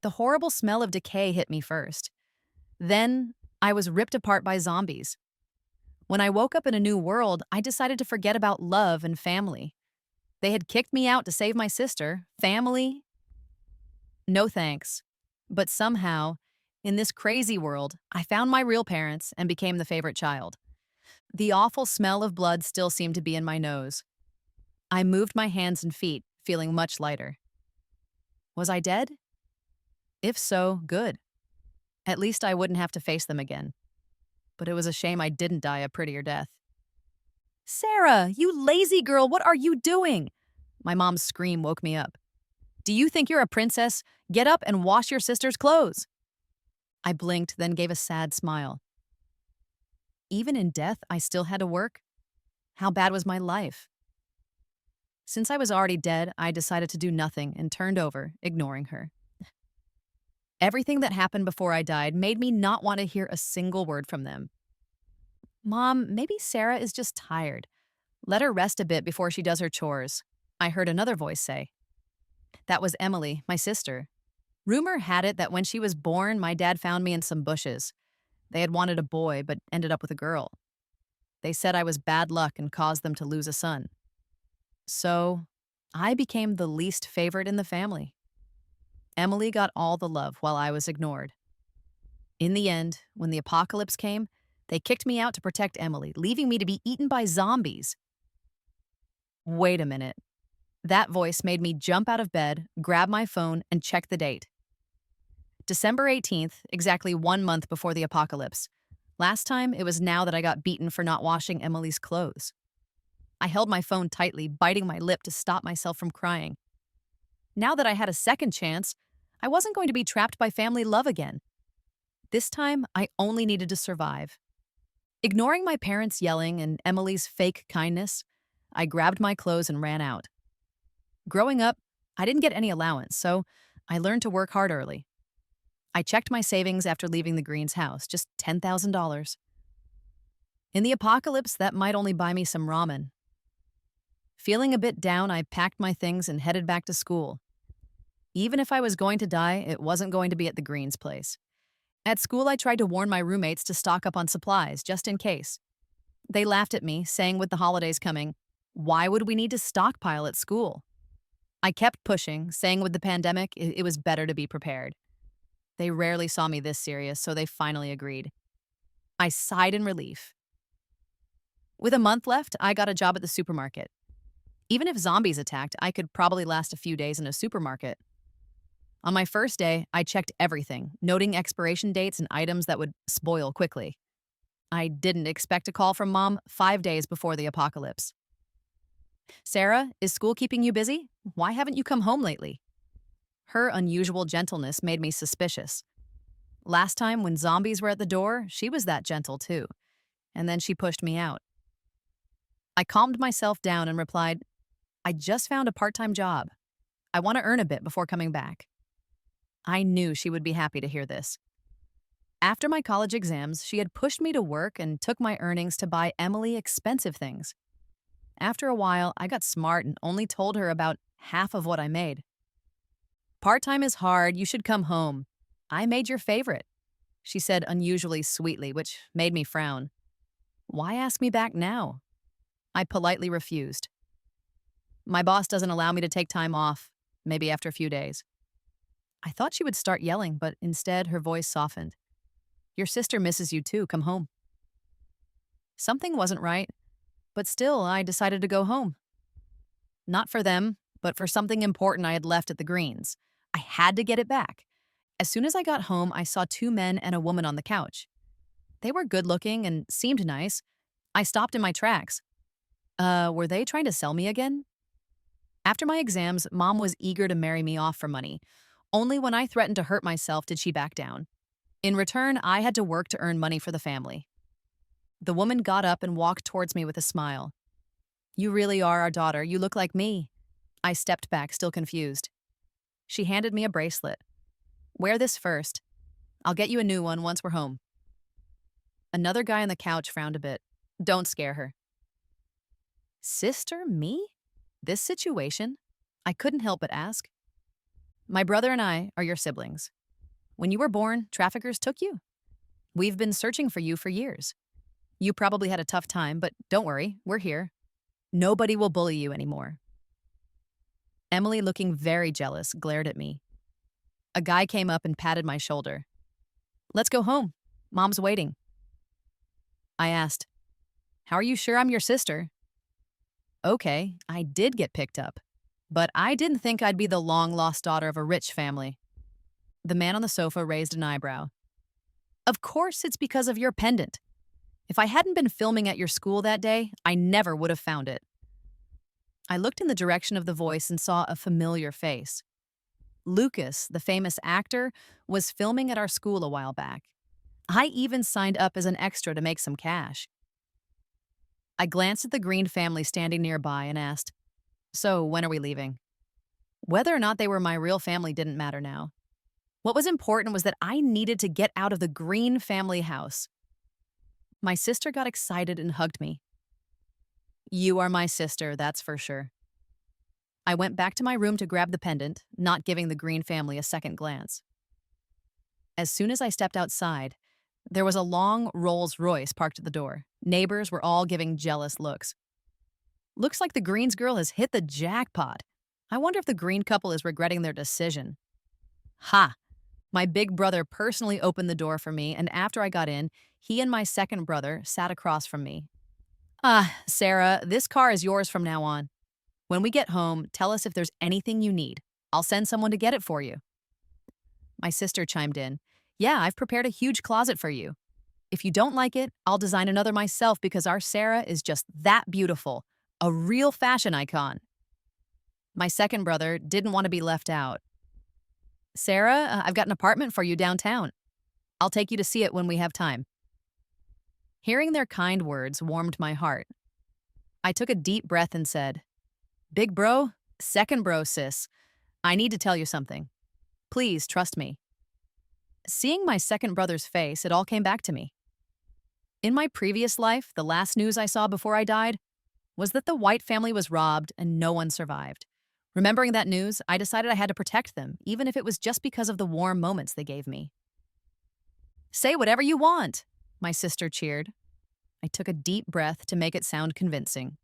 The horrible smell of decay hit me first. Then, I was ripped apart by zombies. When I woke up in a new world, I decided to forget about love and family. They had kicked me out to save my sister. Family? No thanks. But somehow, in this crazy world, I found my real parents and became the favorite child. The awful smell of blood still seemed to be in my nose. I moved my hands and feet, feeling much lighter. Was I dead? If so, good. At least I wouldn't have to face them again. But it was a shame I didn't die a prettier death. Sarah, you lazy girl, what are you doing? My mom's scream woke me up. Do you think you're a princess? Get up and wash your sister's clothes. I blinked, then gave a sad smile. Even in death, I still had to work? How bad was my life? Since I was already dead, I decided to do nothing and turned over, ignoring her. Everything that happened before I died made me not want to hear a single word from them. Mom, maybe Sarah is just tired. Let her rest a bit before she does her chores, I heard another voice say. That was Emily, my sister. Rumor had it that when she was born, my dad found me in some bushes. They had wanted a boy, but ended up with a girl. They said I was bad luck and caused them to lose a son. So, I became the least favorite in the family. Emily got all the love while I was ignored. In the end, when the apocalypse came, they kicked me out to protect Emily, leaving me to be eaten by zombies. Wait a minute. That voice made me jump out of bed, grab my phone, and check the date. December 18th, exactly 1 month before the apocalypse. Last time, it was now that I got beaten for not washing Emily's clothes. I held my phone tightly, biting my lip to stop myself from crying. Now that I had a second chance, I wasn't going to be trapped by family love again. This time, I only needed to survive. Ignoring my parents' yelling and Emily's fake kindness, I grabbed my clothes and ran out. Growing up, I didn't get any allowance, so I learned to work hard early. I checked my savings after leaving the Greens' house, just $10,000. In the apocalypse, that might only buy me some ramen. Feeling a bit down, I packed my things and headed back to school. Even if I was going to die, it wasn't going to be at the Greens' place. At school, I tried to warn my roommates to stock up on supplies, just in case. They laughed at me, saying with the holidays coming, why would we need to stockpile at school? I kept pushing, saying with the pandemic, it was better to be prepared. They rarely saw me this serious, so they finally agreed. I sighed in relief. With a month left, I got a job at the supermarket. Even if zombies attacked, I could probably last a few days in a supermarket. On my first day, I checked everything, noting expiration dates and items that would spoil quickly. I didn't expect a call from Mom 5 days before the apocalypse. Sarah, is school keeping you busy? Why haven't you come home lately? Her unusual gentleness made me suspicious. Last time, when zombies were at the door, she was that gentle too. And then she pushed me out. I calmed myself down and replied, I just found a part-time job. I want to earn a bit before coming back. I knew she would be happy to hear this. After my college exams, she had pushed me to work and took my earnings to buy Emily expensive things. After a while, I got smart and only told her about half of what I made. Part-time is hard, you should come home. I made your favorite, she said unusually sweetly, which made me frown. Why ask me back now? I politely refused. My boss doesn't allow me to take time off, maybe after a few days. I thought she would start yelling, but instead her voice softened. Your sister misses you too, come home. Something wasn't right, but still I decided to go home. Not for them, but for something important I had left at the Greens. I had to get it back. As soon as I got home, I saw two men and a woman on the couch. They were good-looking and seemed nice. I stopped in my tracks. Were they trying to sell me again? After my exams, Mom was eager to marry me off for money. Only when I threatened to hurt myself did she back down. In return, I had to work to earn money for the family. The woman got up and walked towards me with a smile. You really are our daughter. You look like me. I stepped back, still confused. She handed me a bracelet. Wear this first. I'll get you a new one once we're home. Another guy on the couch frowned a bit. Don't scare her. Sister, me? This situation? I couldn't help but ask. My brother and I are your siblings. When you were born, traffickers took you. We've been searching for you for years. You probably had a tough time, but don't worry, we're here. Nobody will bully you anymore. Emily, looking very jealous, glared at me. A guy came up and patted my shoulder. Let's go home. Mom's waiting. I asked, how are you sure I'm your sister? Okay, I did get picked up, but I didn't think I'd be the long lost daughter of a rich family. The man on the sofa raised an eyebrow. Of course, it's because of your pendant. If I hadn't been filming at your school that day, I never would have found it. I looked in the direction of the voice and saw a familiar face. Lucas, the famous actor, was filming at our school a while back. I even signed up as an extra to make some cash. I glanced at the Green family standing nearby and asked, so when are we leaving? Whether or not they were my real family didn't matter now. What was important was that I needed to get out of the Green family house. My sister got excited and hugged me. You are my sister, that's for sure. I went back to my room to grab the pendant, not giving the Green family a second glance. As soon as I stepped outside, there was a long Rolls Royce parked at the door. Neighbors were all giving jealous looks. Looks like the Greens girl has hit the jackpot. I wonder if the Green couple is regretting their decision. Ha! My big brother personally opened the door for me, and after I got in, he and my second brother sat across from me. Ah, Sarah, this car is yours from now on. When we get home, tell us if there's anything you need. I'll send someone to get it for you. My sister chimed in. Yeah, I've prepared a huge closet for you. If you don't like it, I'll design another myself because our Sarah is just that beautiful. A real fashion icon. My second brother didn't want to be left out. Sarah, I've got an apartment for you downtown. I'll take you to see it when we have time. Hearing their kind words warmed my heart. I took a deep breath and said, Big bro, second bro, sis, I need to tell you something. Please trust me. Seeing my second brother's face, it all came back to me. In my previous life, the last news I saw before I died was that the White family was robbed and no one survived. Remembering that news, I decided I had to protect them, even if it was just because of the warm moments they gave me. Say whatever you want, my sister cheered. I took a deep breath to make it sound convincing.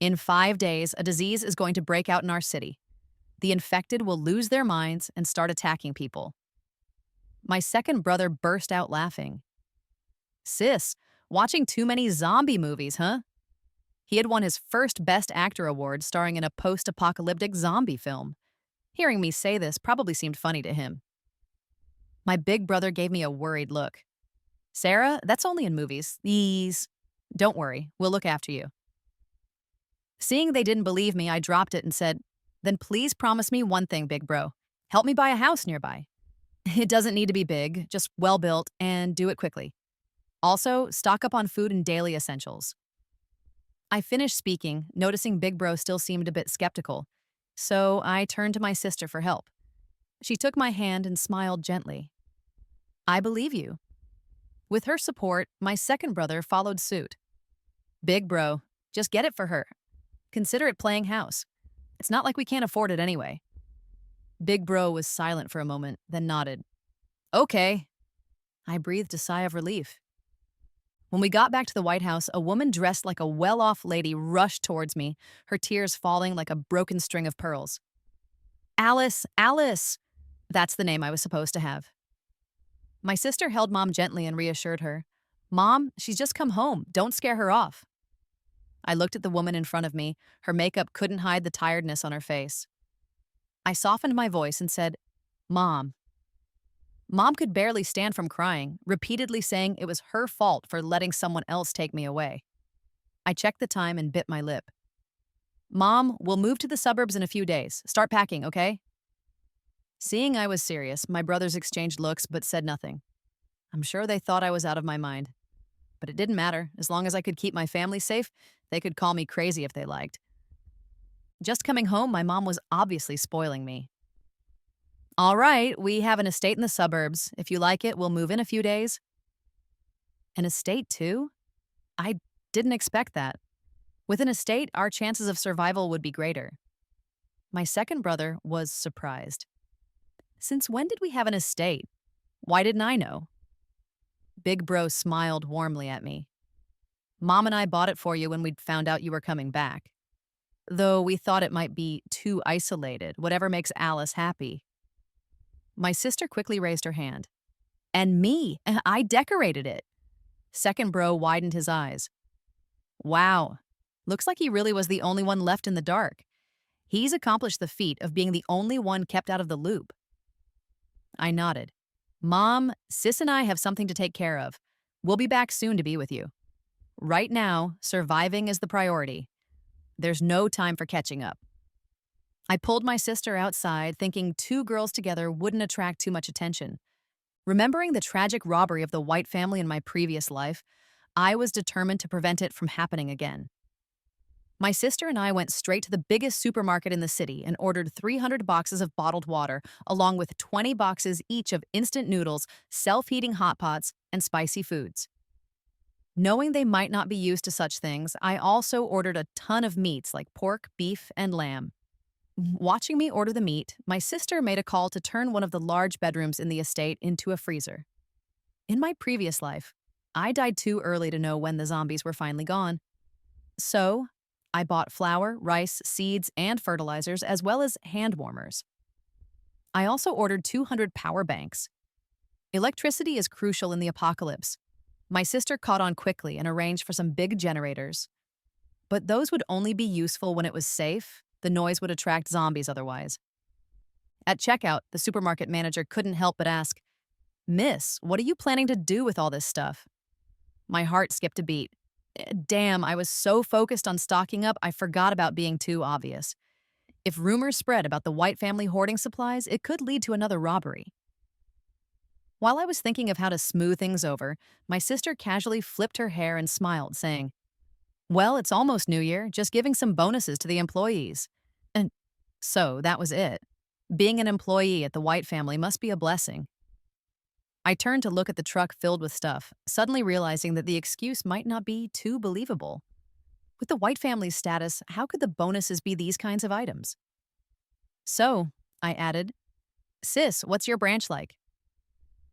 In 5 days, a disease is going to break out in our city. The infected will lose their minds and start attacking people. My second brother burst out laughing. Sis, watching too many zombie movies, huh? He had won his first Best Actor award starring in a post-apocalyptic zombie film. Hearing me say this probably seemed funny to him. My big brother gave me a worried look. Sarah, that's only in movies. These. Don't worry, we'll look after you. Seeing they didn't believe me, I dropped it and said, then please promise me one thing, big bro. Help me buy a house nearby. It doesn't need to be big, just well-built, and do it quickly. Also, stock up on food and daily essentials. I finished speaking, noticing Big Bro still seemed a bit skeptical, so I turned to my sister for help. She took my hand and smiled gently. I believe you. With her support, my second brother followed suit. Big Bro, just get it for her. Consider it playing house. It's not like we can't afford it anyway. Big Bro was silent for a moment, then nodded. Okay. I breathed a sigh of relief. When we got back to the White House, a woman dressed like a well-off lady rushed towards me, her tears falling like a broken string of pearls. Alice, Alice! That's the name I was supposed to have. My sister held Mom gently and reassured her. Mom, she's just come home. Don't scare her off. I looked at the woman in front of me. Her makeup couldn't hide the tiredness on her face. I softened my voice and said, Mom. Mom could barely stand from crying, repeatedly saying it was her fault for letting someone else take me away. I checked the time and bit my lip. Mom, we'll move to the suburbs in a few days. Start packing, okay? Seeing I was serious, my brothers exchanged looks but said nothing. I'm sure they thought I was out of my mind. But it didn't matter. As long as I could keep my family safe, they could call me crazy if they liked. Just coming home, my mom was obviously spoiling me. All right, we have an estate in the suburbs. If you like it, we'll move in a few days. An estate, too? I didn't expect that. With an estate, our chances of survival would be greater. My second brother was surprised. Since when did we have an estate? Why didn't I know? Big Bro smiled warmly at me. Mom and I bought it for you when we'd found out you were coming back. Though we thought it might be too isolated, whatever makes Alice happy. My sister quickly raised her hand. And me, I decorated it. Second Bro widened his eyes. Wow, looks like he really was the only one left in the dark. He's accomplished the feat of being the only one kept out of the loop. I nodded. Mom, Sis and I have something to take care of. We'll be back soon to be with you. Right now, surviving is the priority. There's no time for catching up. I pulled my sister outside, thinking two girls together wouldn't attract too much attention. Remembering the tragic robbery of the White family in my previous life, I was determined to prevent it from happening again. My sister and I went straight to the biggest supermarket in the city and ordered 300 boxes of bottled water, along with 20 boxes each of instant noodles, self-heating hot pots, and spicy foods. Knowing they might not be used to such things, I also ordered a ton of meats like pork, beef, and lamb. Watching me order the meat, my sister made a call to turn one of the large bedrooms in the estate into a freezer. In my previous life, I died too early to know when the zombies were finally gone. So, I bought flour, rice, seeds, and fertilizers, as well as hand warmers. I also ordered 200 power banks. Electricity is crucial in the apocalypse. My sister caught on quickly and arranged for some big generators. But those would only be useful when it was safe. The noise would attract zombies otherwise. At checkout, the supermarket manager couldn't help but ask, Miss, what are you planning to do with all this stuff? My heart skipped a beat. Damn, I was so focused on stocking up, I forgot about being too obvious. If rumors spread about the White family hoarding supplies, it could lead to another robbery. While I was thinking of how to smooth things over, my sister casually flipped her hair and smiled, saying, Well, it's almost New Year, just giving some bonuses to the employees. And so that was it. Being an employee at the White family must be a blessing. I turned to look at the truck filled with stuff, suddenly realizing that the excuse might not be too believable. With the White family's status, how could the bonuses be these kinds of items? So, I added, Sis, what's your branch like?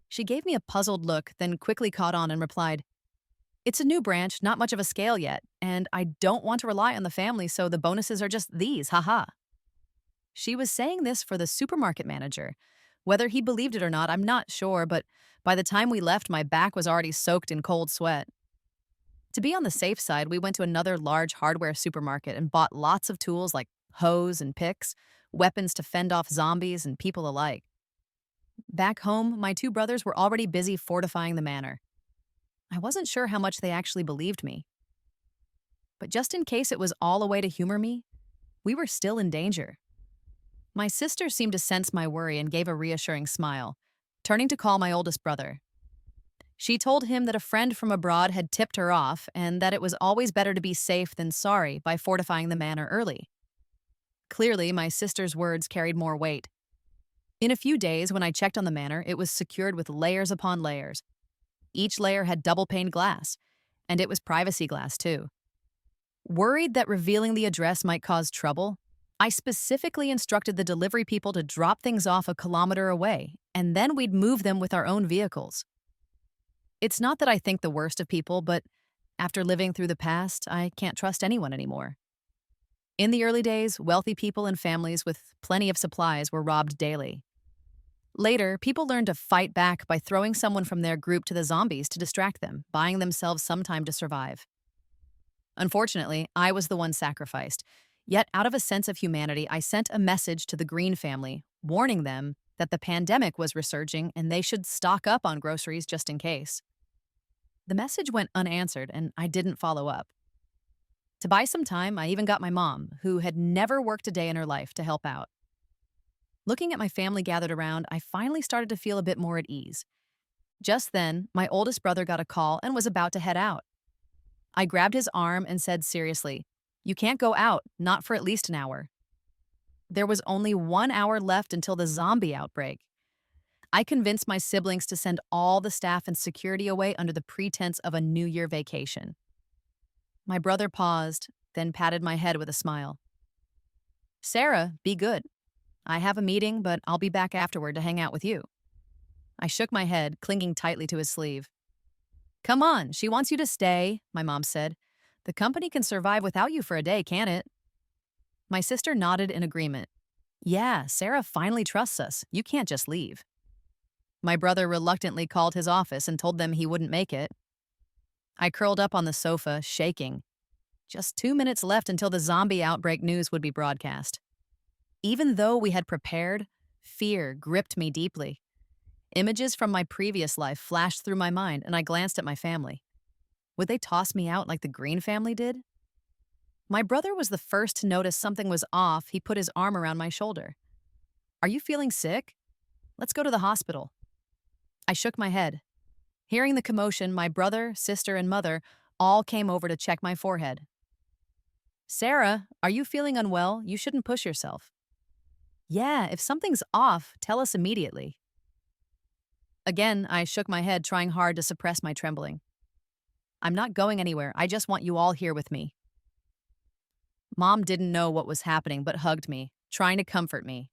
She gave me a puzzled look, then quickly caught on and replied, It's a new branch, not much of a scale yet, and I don't want to rely on the family, so the bonuses are just these, haha. She was saying this for the supermarket manager. Whether he believed it or not, I'm not sure, but by the time we left, my back was already soaked in cold sweat. To be on the safe side, we went to another large hardware supermarket and bought lots of tools like hoes and picks, weapons to fend off zombies and people alike. Back home, my two brothers were already busy fortifying the manor. I wasn't sure how much they actually believed me. But just in case it was all a way to humor me, we were still in danger. My sister seemed to sense my worry and gave a reassuring smile, turning to call my oldest brother. She told him that a friend from abroad had tipped her off and that it was always better to be safe than sorry by fortifying the manor early. Clearly, my sister's words carried more weight. In a few days, when I checked on the manor, it was secured with layers upon layers. Each layer had double-paned glass, and it was privacy glass, too. Worried that revealing the address might cause trouble, I specifically instructed the delivery people to drop things off a kilometer away, and then we'd move them with our own vehicles. It's not that I think the worst of people, but after living through the past, I can't trust anyone anymore. In the early days, wealthy people and families with plenty of supplies were robbed daily. Later, people learned to fight back by throwing someone from their group to the zombies to distract them, buying themselves some time to survive. Unfortunately, I was the one sacrificed. Yet, out of a sense of humanity, I sent a message to the Green family, warning them that the pandemic was resurging and they should stock up on groceries just in case. The message went unanswered, and I didn't follow up. To buy some time, I even got my mom, who had never worked a day in her life, to help out. Looking at my family gathered around, I finally started to feel a bit more at ease. Just then, my oldest brother got a call and was about to head out. I grabbed his arm and said seriously, You can't go out, not for at least an hour. There was only 1 hour left until the zombie outbreak. I convinced my siblings to send all the staff and security away under the pretense of a New Year vacation. My brother paused, then patted my head with a smile. Sarah, be good. I have a meeting, but I'll be back afterward to hang out with you. I shook my head, clinging tightly to his sleeve. Come on, she wants you to stay, my mom said. The company can survive without you for a day, can't it? My sister nodded in agreement. Yeah, Sarah finally trusts us. You can't just leave. My brother reluctantly called his office and told them he wouldn't make it. I curled up on the sofa, shaking. Just 2 minutes left until the zombie outbreak news would be broadcast. Even though we had prepared, fear gripped me deeply. Images from my previous life flashed through my mind, and I glanced at my family. Would they toss me out like the Green family did? My brother was the first to notice something was off. He put his arm around my shoulder. Are you feeling sick? Let's go to the hospital. I shook my head. Hearing the commotion, my brother, sister, and mother all came over to check my forehead. Sarah, are you feeling unwell? You shouldn't push yourself. Yeah, if something's off, tell us immediately. Again, I shook my head, trying hard to suppress my trembling. I'm not going anywhere. I just want you all here with me. Mom didn't know what was happening, but hugged me, trying to comfort me.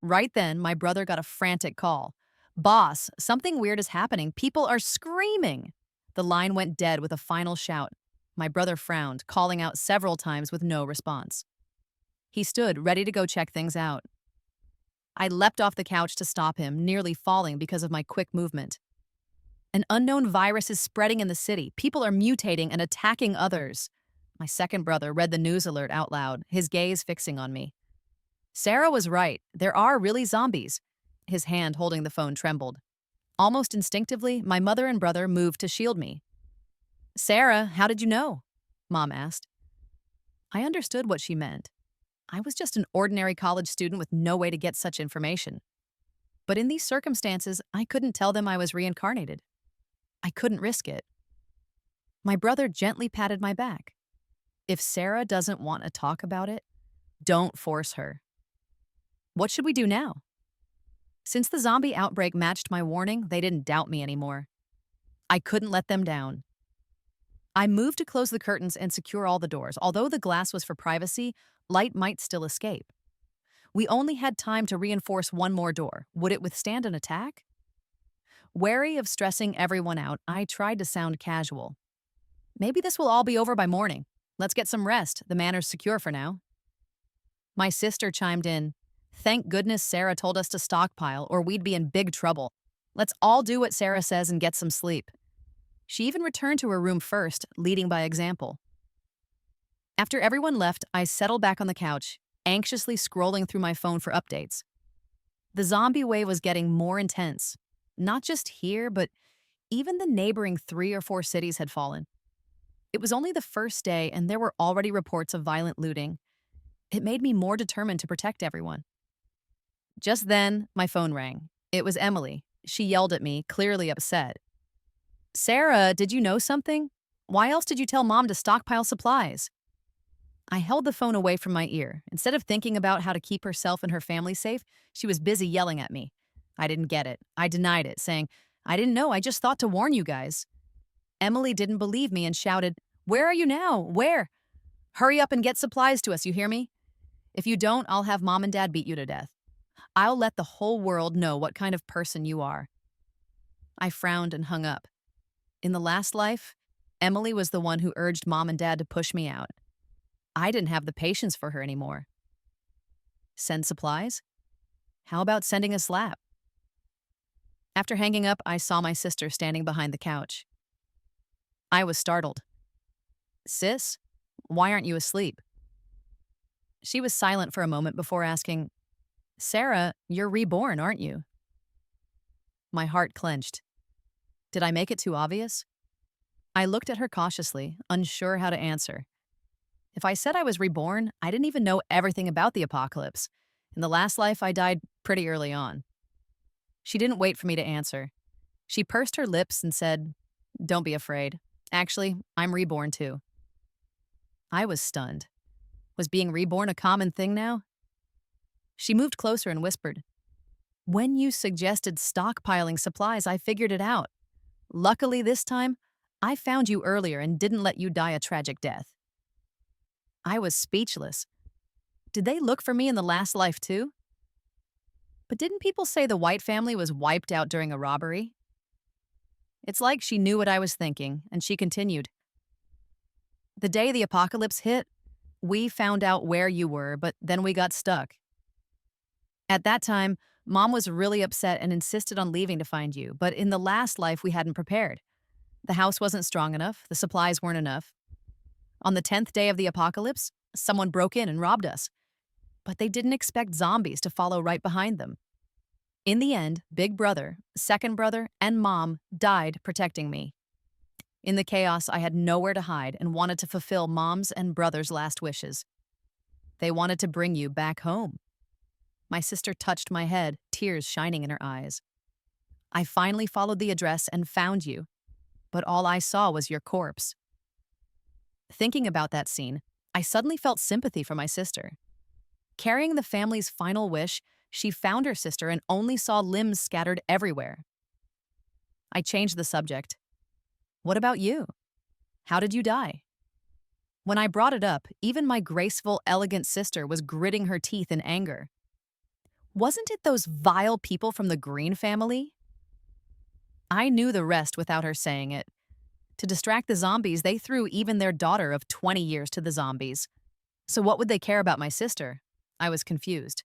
Right then, my brother got a frantic call. Boss, something weird is happening. People are screaming. The line went dead with a final shout. My brother frowned, calling out several times with no response. He stood, ready to go check things out. I leapt off the couch to stop him, nearly falling because of my quick movement. An unknown virus is spreading in the city. People are mutating and attacking others. My second brother read the news alert out loud, his gaze fixing on me. Sarah was right. There are really zombies. His hand holding the phone trembled. Almost instinctively, my mother and brother moved to shield me. Sarah, how did you know? Mom asked. I understood what she meant. I was just an ordinary college student with no way to get such information. But in these circumstances, I couldn't tell them I was reincarnated. I couldn't risk it. My brother gently patted my back. If Sarah doesn't want to talk about it, don't force her. What should we do now? Since the zombie outbreak matched my warning, they didn't doubt me anymore. I couldn't let them down. I moved to close the curtains and secure all the doors. Although the glass was for privacy, light might still escape. We only had time to reinforce one more door. Would it withstand an attack? Wary of stressing everyone out, I tried to sound casual. Maybe this will all be over by morning. Let's get some rest. The manor's secure for now. My sister chimed in. Thank goodness Sarah told us to stockpile, or we'd be in big trouble. Let's all do what Sarah says and get some sleep. She even returned to her room first, leading by example. After everyone left, I settled back on the couch, anxiously scrolling through my phone for updates. The zombie wave was getting more intense. Not just here, but even the neighboring 3 or 4 cities had fallen. It was only the first day, and there were already reports of violent looting. It made me more determined to protect everyone. Just then, my phone rang. It was Emily. She yelled at me, clearly upset. Sarah, did you know something? Why else did you tell Mom to stockpile supplies? I held the phone away from my ear. Instead of thinking about how to keep herself and her family safe, she was busy yelling at me. I didn't get it. I denied it, saying, I didn't know. I just thought to warn you guys. Emily didn't believe me and shouted, Where are you now? Where? Hurry up and get supplies to us, you hear me? If you don't, I'll have Mom and Dad beat you to death. I'll let the whole world know what kind of person you are. I frowned and hung up. In the last life, Emily was the one who urged Mom and Dad to push me out. I didn't have the patience for her anymore. Send supplies? How about sending a slap? After hanging up, I saw my sister standing behind the couch. I was startled. Sis, why aren't you asleep? She was silent for a moment before asking, Sarah, you're reborn, aren't you? My heart clenched. Did I make it too obvious? I looked at her cautiously, unsure how to answer. If I said I was reborn, I didn't even know everything about the apocalypse. In the last life, I died pretty early on. She didn't wait for me to answer. She pursed her lips and said, Don't be afraid. Actually, I'm reborn too. I was stunned. Was being reborn a common thing now? She moved closer and whispered, When you suggested stockpiling supplies, I figured it out. Luckily this time, I found you earlier and didn't let you die a tragic death. I was speechless. Did they look for me in the last life too? But didn't people say the White family was wiped out during a robbery? It's like she knew what I was thinking, and she continued. The day the apocalypse hit, we found out where you were, but then we got stuck. At that time, Mom was really upset and insisted on leaving to find you, but in the last life, we hadn't prepared. The house wasn't strong enough, the supplies weren't enough. On the 10th day of the apocalypse, someone broke in and robbed us, but they didn't expect zombies to follow right behind them. In the end, Big Brother, Second Brother, and Mom died protecting me. In the chaos, I had nowhere to hide and wanted to fulfill Mom's and Brother's last wishes. They wanted to bring you back home. My sister touched my head, tears shining in her eyes. I finally followed the address and found you, but all I saw was your corpse. Thinking about that scene, I suddenly felt sympathy for my sister. Carrying the family's final wish, she found her sister and only saw limbs scattered everywhere. I changed the subject. What about you? How did you die? When I brought it up, even my graceful, elegant sister was gritting her teeth in anger. Wasn't it those vile people from the Green family? I knew the rest without her saying it. To distract the zombies, they threw even their daughter of 20 years to the zombies. So what would they care about my sister? I was confused.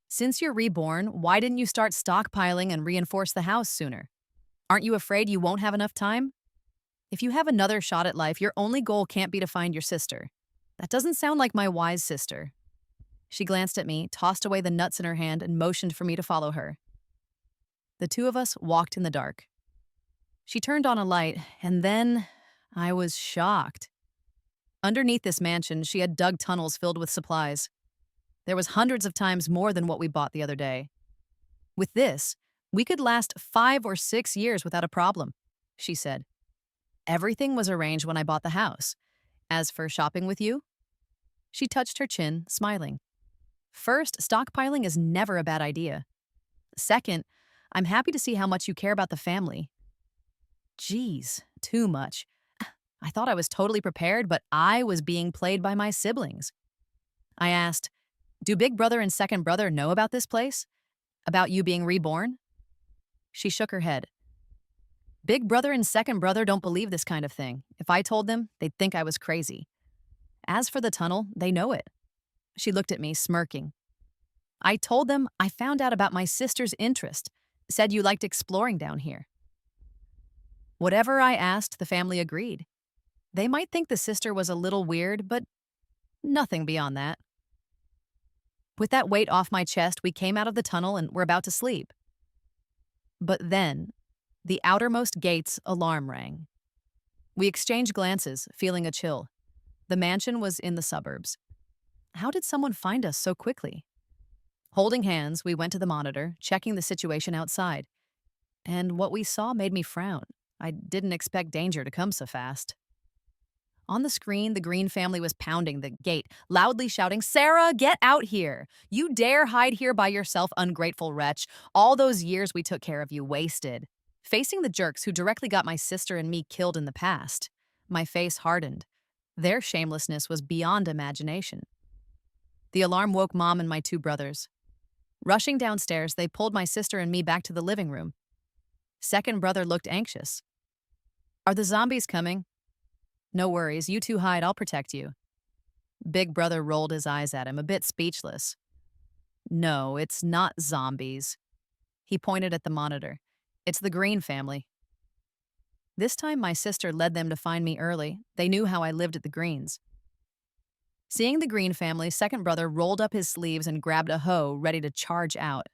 Since you're reborn, why didn't you start stockpiling and reinforce the house sooner? Aren't you afraid you won't have enough time? If you have another shot at life, your only goal can't be to find your sister. That doesn't sound like my wise sister. She glanced at me, tossed away the nuts in her hand, and motioned for me to follow her. The two of us walked in the dark. She turned on a light, and then I was shocked. Underneath this mansion, she had dug tunnels filled with supplies. There was hundreds of times more than what we bought the other day. With this, we could last 5 or 6 years without a problem, she said. Everything was arranged when I bought the house. As for shopping with you? She touched her chin, smiling. First, stockpiling is never a bad idea. Second, I'm happy to see how much you care about the family. Geez, too much. I thought I was totally prepared, but I was being played by my siblings. I asked, do Big Brother and Second Brother know about this place? About you being reborn? She shook her head. Big Brother and Second Brother don't believe this kind of thing. If I told them, they'd think I was crazy. As for the tunnel, they know it. She looked at me, smirking. I told them I found out about my sister's interest, said you liked exploring down here. Whatever I asked, the family agreed. They might think the sister was a little weird, but nothing beyond that. With that weight off my chest, we came out of the tunnel and were about to sleep. But then, the outermost gate's alarm rang. We exchanged glances, feeling a chill. The mansion was in the suburbs. How did someone find us so quickly? Holding hands, we went to the monitor, checking the situation outside. And what we saw made me frown. I didn't expect danger to come so fast. On the screen, the Green family was pounding the gate, loudly shouting, "Sarah, get out here! You dare hide here by yourself, ungrateful wretch! All those years we took care of you, wasted." Facing the jerks who directly got my sister and me killed in the past, my face hardened. Their shamelessness was beyond imagination. The alarm woke Mom and my 2 brothers. Rushing downstairs, they pulled my sister and me back to the living room. Second Brother looked anxious. "Are the zombies coming?" "No worries, you 2 hide, I'll protect you." Big Brother rolled his eyes at him, a bit speechless. "No, it's not zombies." He pointed at the monitor. "It's the Green family." This time my sister led them to find me early. They knew how I lived at the Greens. Seeing the Green family, Second Brother rolled up his sleeves and grabbed a hoe, ready to charge out.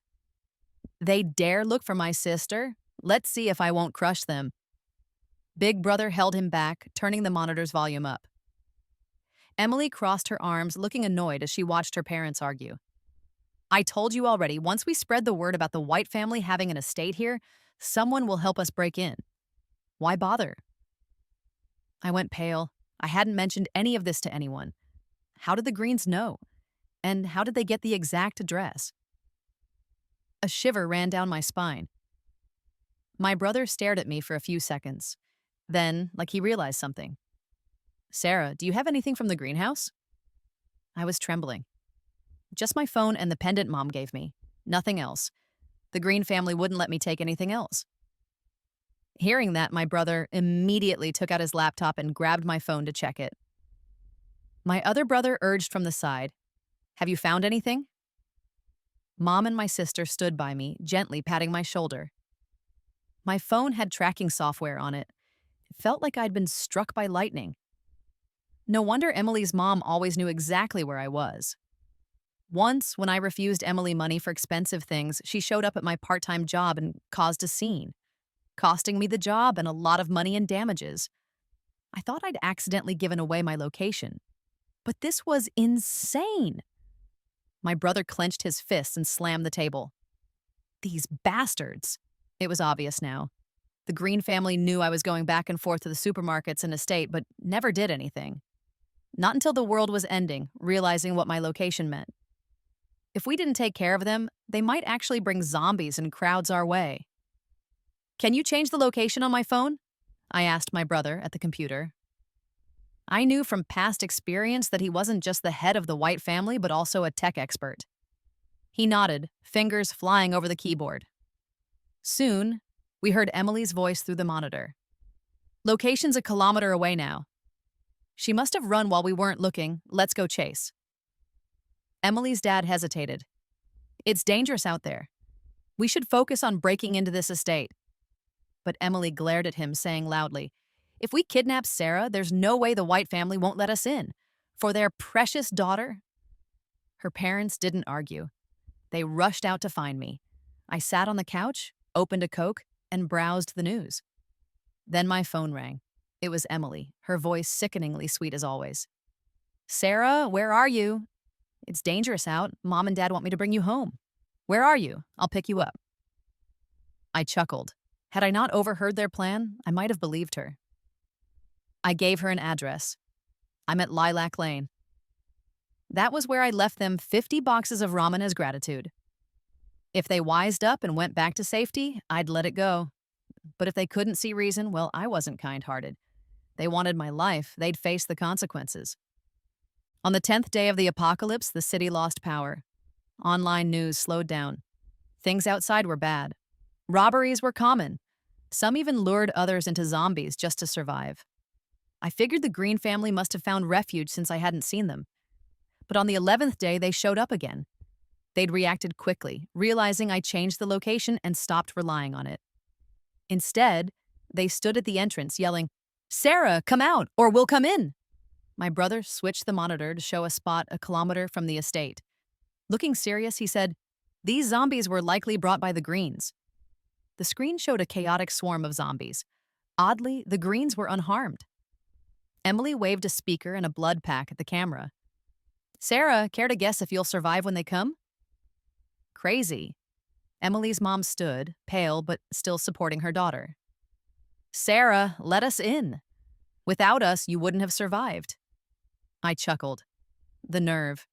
"They dare look for my sister? Let's see if I won't crush them." Big Brother held him back, turning the monitor's volume up. Emily crossed her arms, looking annoyed as she watched her parents argue. "I told you already, once we spread the word about the White family having an estate here, someone will help us break in. Why bother?" I went pale. I hadn't mentioned any of this to anyone. How did the Greens know? And how did they get the exact address? A shiver ran down my spine. My brother stared at me for a few seconds. Then, like he realized something. "Sarah, do you have anything from the greenhouse?" I was trembling. Just my phone and the pendant mom gave me. Nothing else. The Green family wouldn't let me take anything else. Hearing that, my brother immediately took out his laptop and grabbed my phone to check it. My other brother urged from the side, "Have you found anything?" Mom and my sister stood by me, gently patting my shoulder. My phone had tracking software on it. It felt like I'd been struck by lightning. No wonder Emily's mom always knew exactly where I was. Once, when I refused Emily money for expensive things, she showed up at my part-time job and caused a scene, costing me the job and a lot of money in damages. I thought I'd accidentally given away my location. But this was insane. My brother clenched his fists and slammed the table. These bastards. It was obvious now. The Green family knew I was going back and forth to the supermarkets and estate, but never did anything. Not until the world was ending, realizing what my location meant. If we didn't take care of them, they might actually bring zombies and crowds our way. "Can you change the location on my phone?" I asked my brother at the computer. I knew from past experience that he wasn't just the head of the White family, but also a tech expert. He nodded, fingers flying over the keyboard. Soon, we heard Emily's voice through the monitor. "Location's a kilometer away now. She must have run while we weren't looking. Let's go chase." Emily's dad hesitated. "It's dangerous out there. We should focus on breaking into this estate." But Emily glared at him, saying loudly, "If we kidnap Sarah, there's no way the White family won't let us in. For their precious daughter." Her parents didn't argue. They rushed out to find me. I sat on the couch, opened a Coke, and browsed the news. Then my phone rang. It was Emily, her voice sickeningly sweet as always. "Sarah, where are you? It's dangerous out. Mom and Dad want me to bring you home. Where are you? I'll pick you up." I chuckled. Had I not overheard their plan, I might have believed her. I gave her an address. "I'm at Lilac Lane." That was where I left them 50 boxes of ramen as gratitude. If they wised up and went back to safety, I'd let it go. But if they couldn't see reason, well, I wasn't kind-hearted. They wanted my life. They'd face the consequences. On the 10th day of the apocalypse, the city lost power. Online news slowed down. Things outside were bad. Robberies were common. Some even lured others into zombies just to survive. I figured the Green family must have found refuge since I hadn't seen them. But on the 11th day, they showed up again. They'd reacted quickly, realizing I changed the location and stopped relying on it. Instead, they stood at the entrance yelling, "Sarah, come out, or we'll come in." My brother switched the monitor to show a spot a kilometer from the estate. Looking serious, he said, "These zombies were likely brought by the Greens." The screen showed a chaotic swarm of zombies. Oddly, the Greens were unharmed. Emily waved a speaker and a blood pack at the camera. "Sarah, care to guess if you'll survive when they come?" Crazy. Emily's mom stood, pale but still supporting her daughter. "Sarah, let us in. Without us, you wouldn't have survived." I chuckled. The nerve.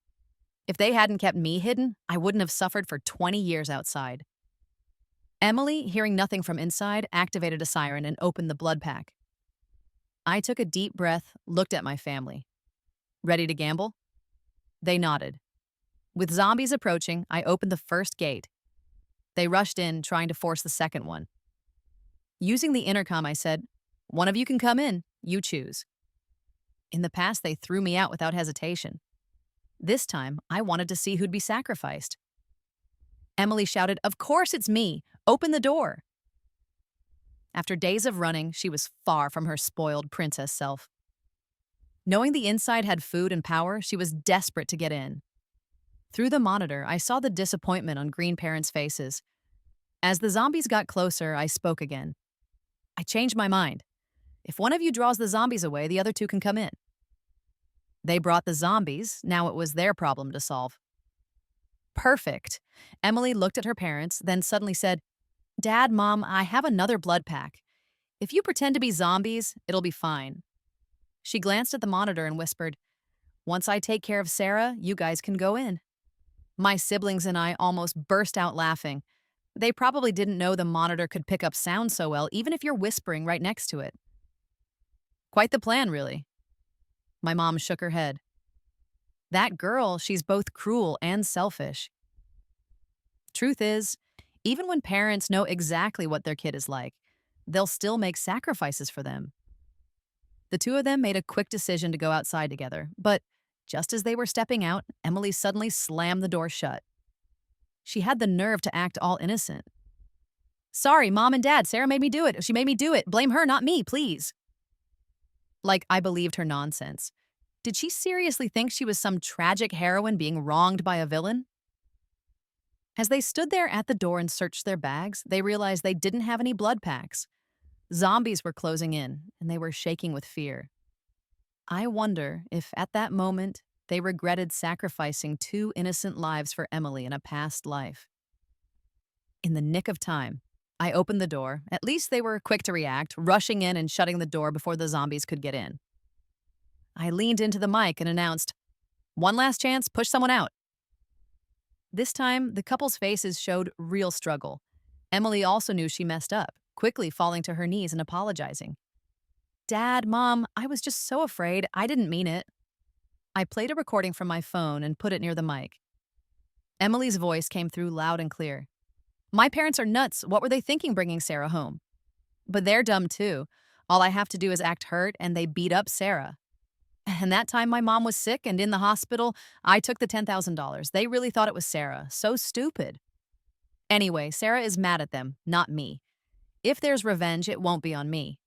If they hadn't kept me hidden, I wouldn't have suffered for 20 years outside. Emily, hearing nothing from inside, activated a siren and opened the blood pack. I took a deep breath, looked at my family. "Ready to gamble?" They nodded. With zombies approaching, I opened the first gate. They rushed in, trying to force the second one. Using the intercom, I said, "One of you can come in. You choose." In the past, they threw me out without hesitation. This time, I wanted to see who'd be sacrificed. Emily shouted, "Of course it's me! Open the door!" After days of running, she was far from her spoiled princess self. Knowing the inside had food and power, she was desperate to get in. Through the monitor, I saw the disappointment on Green parents' faces. As the zombies got closer, I spoke again. "I changed my mind. If one of you draws the zombies away, the other two can come in." They brought the zombies. Now it was their problem to solve. "Perfect." Emily looked at her parents, then suddenly said, "Dad, Mom, I have another blood pack. If you pretend to be zombies, it'll be fine." She glanced at the monitor and whispered, "Once I take care of Sarah, you guys can go in." My siblings and I almost burst out laughing. They probably didn't know the monitor could pick up sound so well, even if you're whispering right next to it. Quite the plan, really. My mom shook her head. That girl, she's both cruel and selfish. Truth is, even when parents know exactly what their kid is like, they'll still make sacrifices for them. The two of them made a quick decision to go outside together, but just as they were stepping out, Emily suddenly slammed the door shut. She had the nerve to act all innocent. Sorry, Mom and Dad, Sarah made me do it. She made me do it. Blame her, not me, please. Like I believed her nonsense. Did she seriously think she was some tragic heroine being wronged by a villain? As they stood there at the door and searched their bags, they realized they didn't have any blood packs. Zombies were closing in, and they were shaking with fear. I wonder if at that moment they regretted sacrificing two innocent lives for Emily in a past life. In the nick of time, I opened the door. At least they were quick to react, rushing in and shutting the door before the zombies could get in. I leaned into the mic and announced, "One last chance, push someone out." This time, the couple's faces showed real struggle. Emily also knew she messed up, quickly falling to her knees and apologizing. Dad, Mom, I was just so afraid. I didn't mean it. I played a recording from my phone and put it near the mic. Emily's voice came through loud and clear. My parents are nuts. What were they thinking bringing Sarah home? But they're dumb too. All I have to do is act hurt and they beat up Sarah. And that time my mom was sick and in the hospital, I took the $10,000. They really thought it was Sarah. So stupid. Anyway, Sarah is mad at them, not me. If there's revenge, it won't be on me.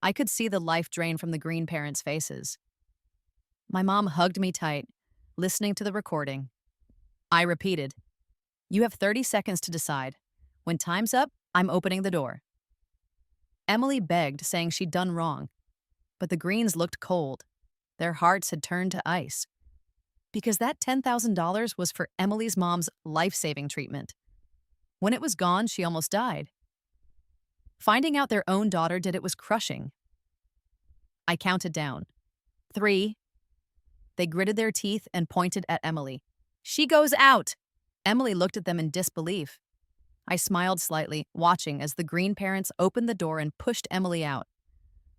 I could see the life drain from the Green parents' faces. My mom hugged me tight, listening to the recording. I repeated, "You have 30 seconds to decide. When time's up, I'm opening the door." Emily begged, saying she'd done wrong. But the Greens looked cold. Their hearts had turned to ice. Because that $10,000 was for Emily's mom's life-saving treatment. When it was gone, she almost died. Finding out their own daughter did it was crushing. I counted down. 3. They gritted their teeth and pointed at Emily. "She goes out!" Emily looked at them in disbelief. I smiled slightly, watching as the Green parents opened the door and pushed Emily out.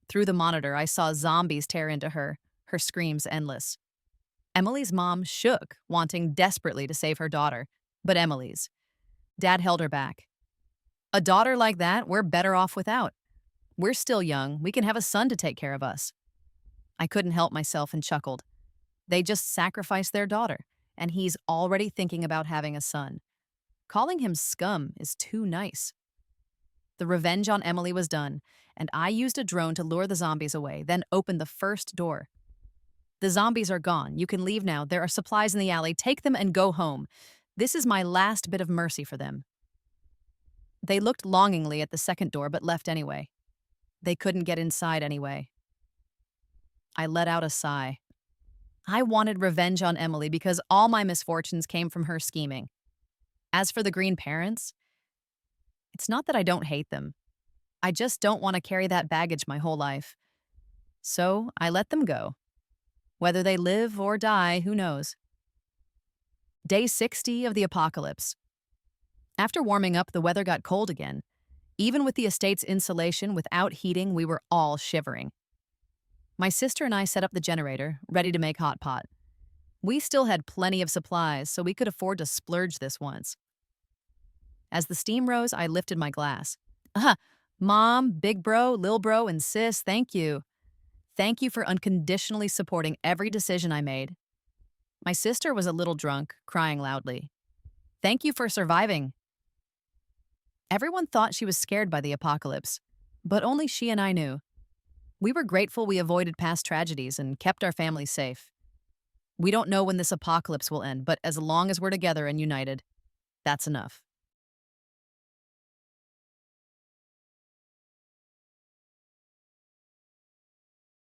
Through the monitor, I saw zombies tear into her screams endless. Emily's mom shook, wanting desperately to save her daughter, but Emily's. Dad held her back. A daughter like that, we're better off without. We're still young. We can have a son to take care of us. I couldn't help myself and chuckled. They just sacrificed their daughter, and he's already thinking about having a son. Calling him scum is too nice. The revenge on Emily was done, and I used a drone to lure the zombies away, then opened the first door. The zombies are gone. You can leave now. There are supplies in the alley. Take them and go home. This is my last bit of mercy for them. They looked longingly at the second door, but left anyway. They couldn't get inside anyway. I let out a sigh. I wanted revenge on Emily because all my misfortunes came from her scheming. As for the Green parents, it's not that I don't hate them. I just don't want to carry that baggage my whole life. So I let them go. Whether they live or die, who knows? Day 60 of the apocalypse. After warming up, the weather got cold again. Even with the estate's insulation, without heating, we were all shivering. My sister and I set up the generator, ready to make hot pot. We still had plenty of supplies, so we could afford to splurge this once. As the steam rose, I lifted my glass. Mom, big bro, lil bro, and sis, thank you. Thank you for unconditionally supporting every decision I made. My sister was a little drunk, crying loudly. Thank you for surviving. Everyone thought she was scared by the apocalypse, but only she and I knew. We were grateful we avoided past tragedies and kept our family safe. We don't know when this apocalypse will end, but as long as we're together and united, that's enough.